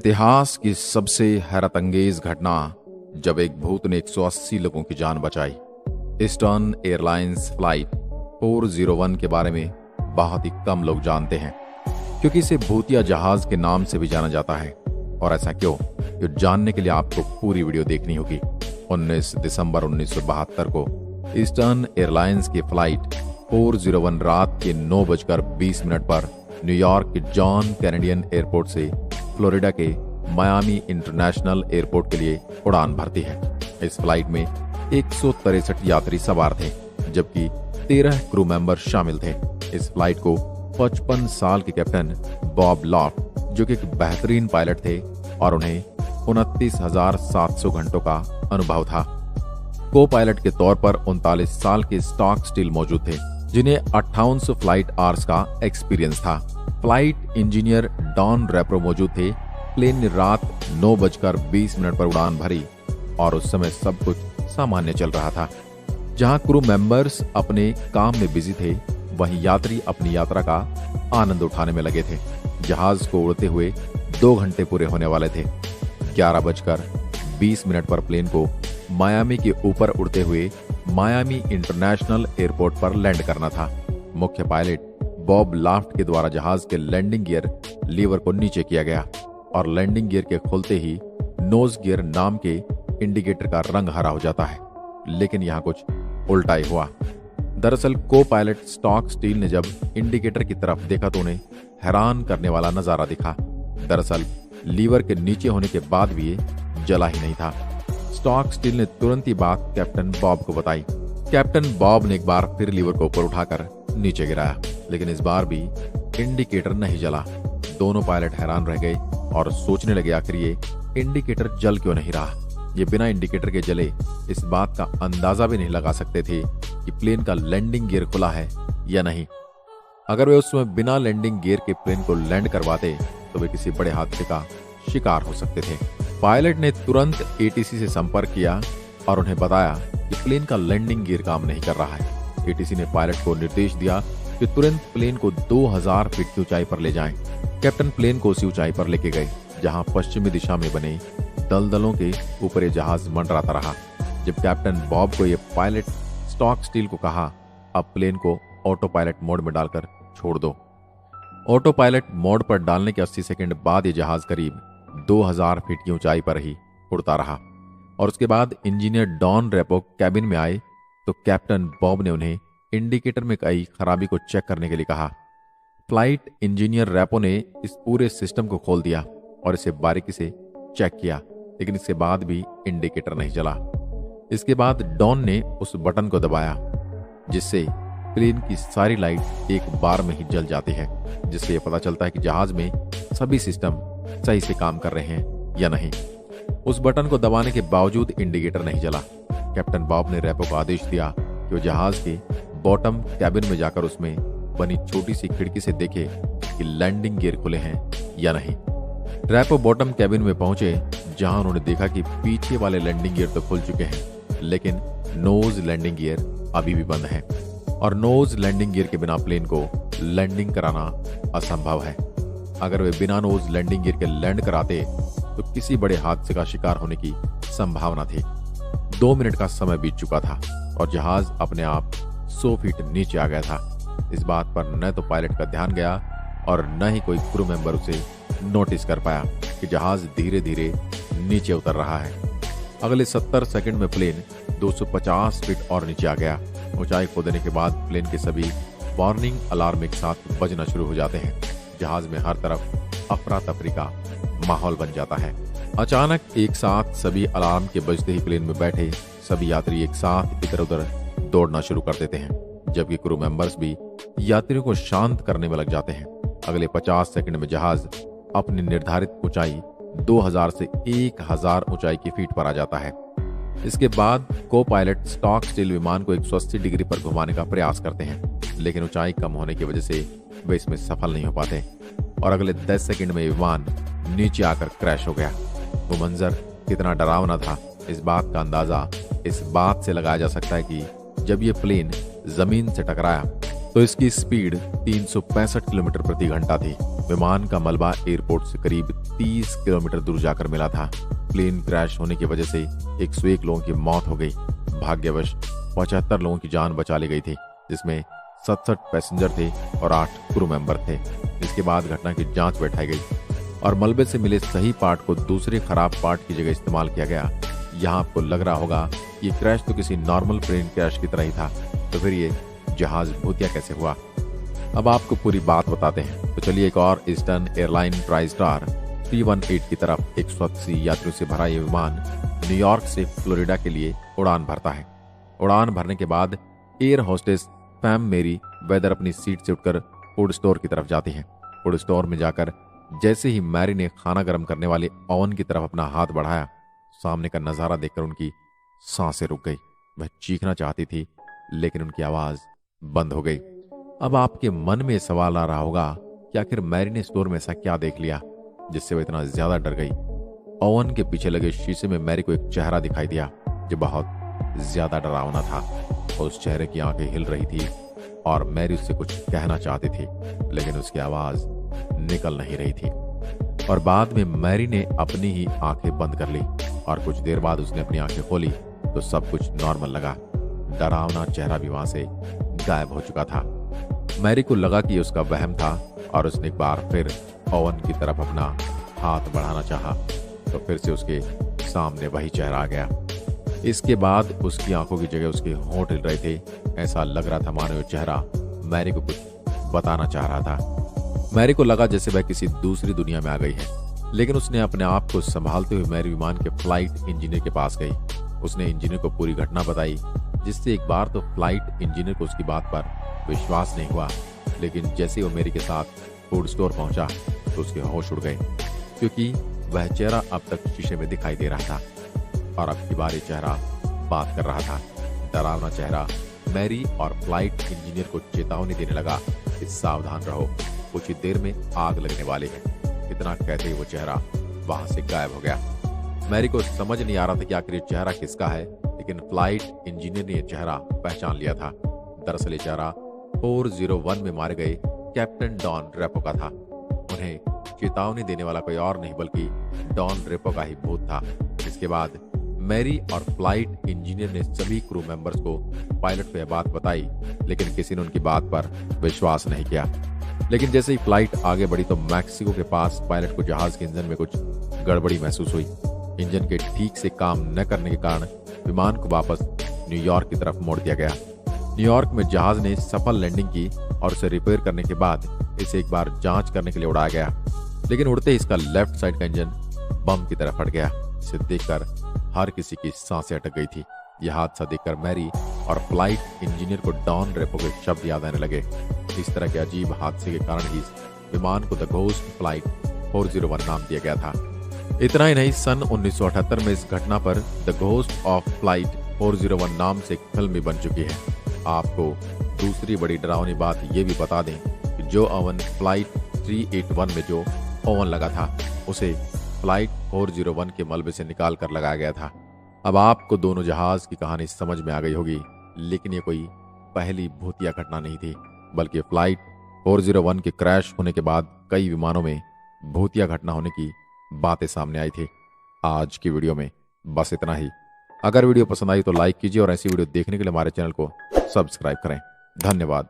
इतिहास की सबसे हैरत अंगेज घटना जब एक भूत ने 180 लोगों की जान बचाई। ईस्टर्न एयरलाइंस फ्लाइट 401 के बारे में बहुत ही कम लोग जानते हैं, क्योंकि इसे भूतिया जहाज के नाम से भी जाना जाता है। और ऐसा क्यों, ये जानने के लिए आपको पूरी वीडियो देखनी होगी। 19 दिसंबर 1972 को ईस्टर्न एयरलाइंस की फ्लाइट 401 रात के 9:20 पर न्यूयॉर्क के जॉन कैनेडियन एयरपोर्ट से फ्लोरिडा के मायामी इंटरनेशनल एयरपोर्ट के लिए उड़ान भरती है। इस फ्लाइट में 163 यात्री सवार थे, जबकि 13 क्रू मेंबर शामिल थे। इस फ्लाइट को 55 साल के कैप्टन बॉब लॉफ्ट, जो कि एक बेहतरीन पायलट थे, और उन्हें 29,700 घंटों का अनुभव था। को पायलट के तौर पर 39 साल के स्टॉक स्टील मौजूद थे, जिन्हें 5800 फ्लाइट आवर्स का एक्सपीरियंस था। फ्लाइट इंजीनियर डॉन रैप्रो मौजूद थे। प्लेन ने रात 9:20 पर उड़ान भरी और उस समय सब कुछ सामान्य चल रहा था। जहां क्रू मेंबर्स अपने काम में बिजी थे, वहीं यात्री अपनी यात्रा का आनंद उठाने में लगे थे। जहाज को उड़ते हुए 2 घंटे पूरे होने वाले थे। 11:20 पर प्लेन को मायामी के ऊपर उड़ते हुए मायामी इंटरनेशनल एयरपोर्ट पर लैंड करना था। मुख्य पायलट बॉब लॉफ्ट के द्वारा जहाज के लैंडिंग गियर लीवर को नीचे किया गया और लैंडिंग गियर के खुलते ही नोज गियर नाम के इंडिकेटर का रंग हरा हो जाता है। लेकिन यहाँ कुछ उल्टा ही हुआ। दरअसल को पायलट स्टॉक स्टील ने जब इंडिकेटर की तरफ देखा तो उन्हें हैरान करने वाला नजारा दिखा। दरअसल लीवर के नीचे होने के बाद भी ये जला ही नहीं था। स्टॉक स्टील ने तुरंत ही बात कैप्टन बॉब को बताई। कैप्टन बॉब ने एक बार फिर लीवर को ऊपर उठाकर नीचे गिराया, लेकिन इस बार भी इंडिकेटर नहीं जला। दोनों पायलट हैरान रह गए और सोचने लगे, आखिर ये इंडिकेटर जल क्यों नहीं रहा। ये बिना इंडिकेटर के जले इस बात का अंदाजा भी नहीं लगा सकते थे कि प्लेन का लैंडिंग गियर खुला है या नहीं। अगर वे उस समय बिना लैंडिंग गियर के प्लेन को लैंड करवाते तो वे किसी बड़े हादसे का शिकार हो सकते थे। पायलट ने तुरंत एटीसी से संपर्क किया और उन्हें बताया कि प्लेन का लैंडिंग गियर काम नहीं कर रहा है। एटीसी ने पायलट को निर्देश दिया कि तुरंत प्लेन को 2000 फीट की ऊंचाई पर ले जाएं। कैप्टन प्लेन को उसी ऊंचाई पर लेके गए जहां पश्चिमी दिशा में बने दलदलों के ऊपर ये जहाज मंडराता रहा। जब कैप्टन बॉब को ये पायलट स्टॉक स्टील को कहा, अब प्लेन को ऑटो पायलट मोड में डालकर छोड़ दो। ऑटो पायलट मोड पर डालने के 80 सेकंड बाद ये जहाज करीब 2000 फीट की ऊंचाई पर ही उड़ता रहा। और उसके बाद इंजीनियर डॉन रैपो कैबिन में आए तो कैप्टन बॉब ने उन्हें इंडिकेटर में आई खराबी को चेक करने के लिए कहा। फ्लाइट इंजीनियर रैपो ने इस पूरे सिस्टम को खोल दिया और इसे बारीकी से चेक किया, लेकिन इसके बाद भी इंडिकेटर नहीं जला। इसके बाद डॉन ने उस बटन को दबाया, जिससे प्लेन की सारी लाइट एक बार में ही जल जाती है, जिससे यह पता चलता है कि जहाज में सभी सिस्टम सही से काम कर रहे हैं या नहीं। उस बटन को दबाने के बावजूद इंडिकेटर नहीं जला। कैप्टन बॉब ने रैपो को आदेश दिया कि वो जहाज के बॉटम कैबिन में जाकर उसमें बनी छोटी सी खिड़की से देखे कि लैंडिंग गियर खुले हैं या नहीं। रैपो बॉटम कैबिन में पहुंचे, जहां उन्होंने देखा कि पीछे वाले लैंडिंग गियर तो खुल चुके हैं, लेकिन नोज लैंडिंग गियर अभी भी बंद है और नोज लैंडिंग गियर के बिना प्लेन को लैंडिंग कराना असंभव है। अगर वे बिना नोज लैंडिंग गियर के लैंड कराते तो किसी बड़े हादसे का शिकार होने की संभावना थी। 2 मिनट का समय बीत चुका था और जहाज अपने आप 100 फीट नीचे आ गया था। इस बात पर न तो पायलट का ध्यान गया और न ही कोई क्रू मेंबर उसे नोटिस कर पाया कि जहाज धीरे धीरे नीचे उतर रहा है। अगले 70 सेकंड में प्लेन 250 फीट और नीचे आ गया। ऊंचाई खो देने के बाद प्लेन के सभी वार्निंग अलार्म एक साथ बजना शुरू हो जाते हैं। जहाज में हर तरफ अफरा तफरी का माहौल बन जाता है। अचानक एक साथ सभी अलार्म के बजते ही प्लेन में बैठे सभी यात्री एक साथ इधर उधर दौड़ना शुरू कर देते हैं, जबकि क्रू मेंबर्स भी यात्रियों को शांत करने में लग जाते हैं। अगले 50 सेकंड में जहाज अपनी निर्धारित ऊंचाई 2000 से 1000 ऊंचाई की फीट पर आ जाता है। इसके बाद को पायलट स्टॉक स्टील विमान को 180 डिग्री पर घुमाने का प्रयास करते हैं, लेकिन ऊंचाई कम होने की वजह से वे इसमें सफल नहीं हो पाते और अगले 10 सेकंड में विमान नीचे आकर क्रैश हो गया। वो मंजर कितना डरावना था, इस बात का अंदाजा इस बात से लगाया जा सकता है कि जब ये प्लेन जमीन से टकराया तो इसकी स्पीड 365 किलोमीटर प्रति घंटा थी विमान का मलबा एयरपोर्ट से करीब 30 किलोमीटर दूर जाकर मिला था। प्लेन क्रैश होने की वजह से 101 लोगों की मौत हो गई। भाग्यवश 75 लोगों की जान बचा ली गई थी, जिसमें 67 पैसेंजर थे और 8 क्रू मेंबर थे। इसके बाद घटना की जांच बैठाई गई और मलबे से मिले सही पार्ट को दूसरे खराब पार्ट की जगह इस्तेमाल किया गया। यहाँ आपको लग रहा होगा ये क्रैश तो किसी नॉर्मल प्लेन क्रैश की तरह ही था, तो फिर ये जहाज भूतिया कैसे हुआ? अब आपको पूरी बात बताते हैं। तो चलिए, एक और ईस्टर्न एयरलाइन ट्राइस्टार 318 की तरफ 180 यात्रियों से भरा ये विमान न्यूयॉर्क से फ्लोरिडा के लिए उड़ान भरता है। उड़ान भरने के बाद एयर होस्टेस पैम मेरी वेदर अपनी सीट से उठकर फूड स्टोर की तरफ जाती हैं। फूड स्टोर में जाकर जैसे ही मैरी ने खाना गर्म करने वाले ओवन की तरफ अपना हाथ बढ़ाया, सामने का नजारा देखकर उनकी सांसें रुक गई। वह चीखना चाहती थी, लेकिन उनकी आवाज बंद हो गई। अब आपके मन में सवाल आ रहा होगा कि आखिर मैरी ने स्टोर में ऐसा क्या देख लिया जिससे वह इतना ज्यादा डर गई। ओवन के पीछे लगे शीशे में मैरी को एक चेहरा दिखाई दिया जो बहुत ज्यादा डरावना था। उस चेहरे की आंखें हिल रही थी और मैरी उससे कुछ कहना चाहती थी, लेकिन उसकी आवाज निकल नहीं रही थी। और बाद में मैरी ने अपनी ही आंखें बंद कर ली और कुछ देर बाद उसने अपनी आंखें खोली तो सब कुछ नॉर्मल लगा। डरावना चेहरा भी वहां से गायब हो चुका था। मैरी को लगा कि उसका वहम था और उसने एक बार फिर ओवन की तरफ अपना हाथ बढ़ाना चाहा तो फिर से उसके सामने वही चेहरा आ गया। इसके बाद उसकी आंखों की जगह उसके होंठ हिल रहे थे। ऐसा लग रहा था मानो ये चेहरा मैरी को कुछ बताना चाह रहा था। मैरी को लगा जैसे वह किसी दूसरी दुनिया में आ गई है, लेकिन उसने अपने आप को संभालते हुए मैरी विमान के फ्लाइट इंजीनियर के पास गई। उसने इंजीनियर को पूरी घटना बताई, जिससे एक बार तो फ्लाइट इंजीनियर को उसकी बात पर विश्वास नहीं हुआ, लेकिन जैसे वो मेरी के साथ फूड स्टोर पहुंचा तो उसके होश उड़ गए, क्योंकि वह चेहरा अब तक शीशे में दिखाई दे रहा था और अब की बार ये चेहरा बात कर रहा था। डरावना चेहरा मैरी और फ्लाइट इंजीनियर को चेतावनी देने लगा कि सावधान रहो, कुछ ही देर में आग लगने वाली है। इतना कहते ही वो चेहरा वहां से गायब हो गया। मैरी को समझ नहीं आ रहा था कि आखिर ये चेहरा किसका है, लेकिन फ्लाइट इंजीनियर ने यह चेहरा पहचान लिया था। दरअसल ये चेहरा 401 में मारे गए कैप्टन डॉन रेपो का था। उन्हें चेतावनी देने वाला कोई और नहीं बल्कि डॉन रेपो का ही भूत था। इसके बाद मैरी और फ्लाइट इंजीनियर ने सभी क्रू मेंबर्स को पायलट को यह बात बताई, लेकिन किसी ने उनकी बात पर विश्वास नहीं किया। लेकिन जैसे ही फ्लाइट आगे बढ़ी तो मैक्सिको के पास पायलट को जहाज के इंजन में कुछ गड़बड़ी महसूस हुई। इंजन के ठीक से काम न करने के कारण विमान को वापस न्यूयॉर्क की तरफ मोड़ दिया गया। न्यूयॉर्क में जहाज ने सफल लैंडिंग की और उसे रिपेयर करने के बाद इसे एक बार जांच करने के लिए उड़ाया गया, लेकिन उड़ते ही इसका लेफ्ट साइड का इंजन बम की तरफ फट गया। इसे देखकर हर किसी की सांसें अटक गई थी। यह हादसा देखकर मैरी और फ्लाइट इंजीनियर को डॉन रेपो के शब्द याद आने लगे। इस तरह के अजीब हादसे के कारण ही इस विमान को द घोस्ट फ्लाइट 401 नाम दिया गया था। इतना ही नहीं, सन 1978 में इस घटना पर द घोस्ट ऑफ फ्लाइट 401 नाम से एक फिल्म भी बन चुकी है। आपको दूसरी बड़ी डरावनी बात यह भी बता दें कि जो ओवन फ्लाइट 381 में जो ओवन लगा था उसे फ्लाइट 401 के मलबे से निकाल कर लगाया गया था। अब आपको दोनों जहाज की कहानी समझ में आ गई होगी, लेकिन ये कोई पहली भूतिया घटना नहीं थी, बल्कि फ्लाइट 401 के क्रैश होने के बाद कई विमानों में भूतिया घटना होने की बातें सामने आई थी। आज की वीडियो में बस इतना ही। अगर वीडियो पसंद आई तो लाइक कीजिए और ऐसी वीडियो देखने के लिए हमारे चैनल को सब्सक्राइब करें। धन्यवाद।